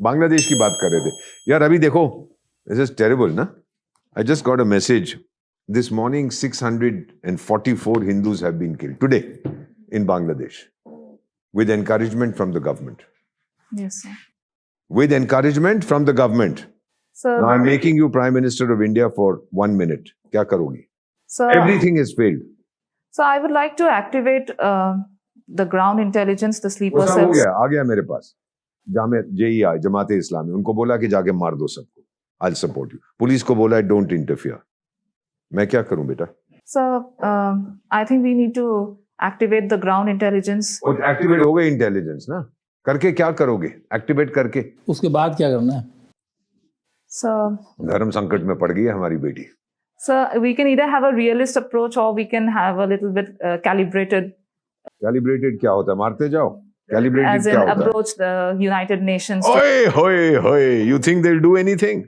बांग्लादेश की बात कर रहे थे यार। अभी देखो, दिस इज टेरिबल ना। I just got a message this morning, 644 Hindus have been killed today in Bangladesh with encouragement from the government. Yes, sir. With encouragement from the government. Sir, Now I'm making you Prime Minister of India for 1 minute. क्या करोगी? sir, Everything has failed. so I would like to activate the ground intelligence, the वो sleeper सब हो cells. गया, आ गया मेरे पास। JEI, Jamaat Islami, उनको बोला कि जाके मार दो सबको। I'll support you. पुलिस को बोला don't interfere. मैं क्या करूं बेटा? So I think we need to activate the ground intelligence. वो एक्टिवेट हो गए इंटेलिजेंस ना। करके क्या करोगे? एक्टिवेट करके उसके बाद क्या करना है? So, धर्म संकट में पड़ गई है हमारी बेटी। sir, we can either have a realist approach or we can have a little bit calibrated, calibrated क्या होता है? मारते जाओ। कैलिब्रेटेड as in क्या होता है? approach the United Nations. to- ओए होए होए, you think they'll do anything?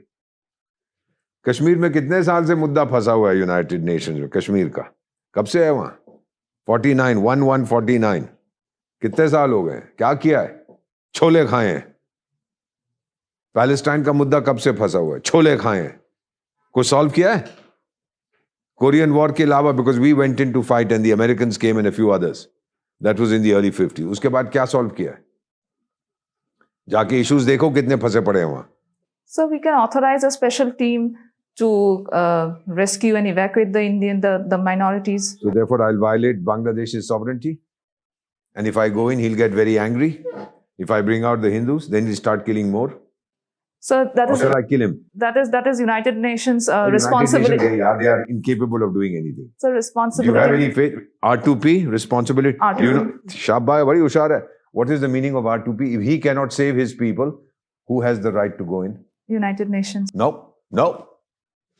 Kashmir में कितने साल से मुद्दा फंसा हुआ है यूनाइटेड नेशंस में? कश्मीर का कब से है वहां? 49 कितने साल हो गए? क्या किया है? छोले खाए हैं। पैलेस्टाइन का मुद्दा कब से फंसा हुआ है? छोले खाए हैं। कोई सॉल्व किया है? कोरियन वॉर के अलावा, because we went in to fight and the Americans came and a few others, that was in the early 50s। उसके बाद क्या सॉल्व किया है? जाके इश्यूज देखो कितने फंसे पड़े हैं वहां। So we can authorize a special team to rescue and evacuate the minorities. So therefore I'll violate Bangladesh's sovereignty, and if I go in, he'll get very angry. If I bring out the Hindus, then he'll start killing more. So that Or is shall I kill him? that is United Nations United responsibility. Nations, they are incapable of doing anything. So Do you have responsibility. any faith? R2P, responsibility. R2P. You know, Shabbai, badi hushar hai. What is the meaning of R2P? If he cannot save his people, who has the right to go in? United Nations. No.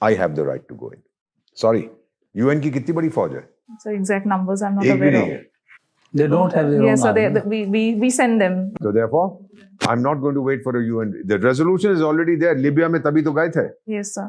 I have the right to go in. Sorry. UN की कितनी बड़ी फौज है? So exact numbers I'm not एक भी aware नहीं of. है. They don't have their Yes, own so army. we send them. So therefore, I'm not going to wait for a UN. The resolution is already there. Libya में तभी तो गए थे. Yes, sir.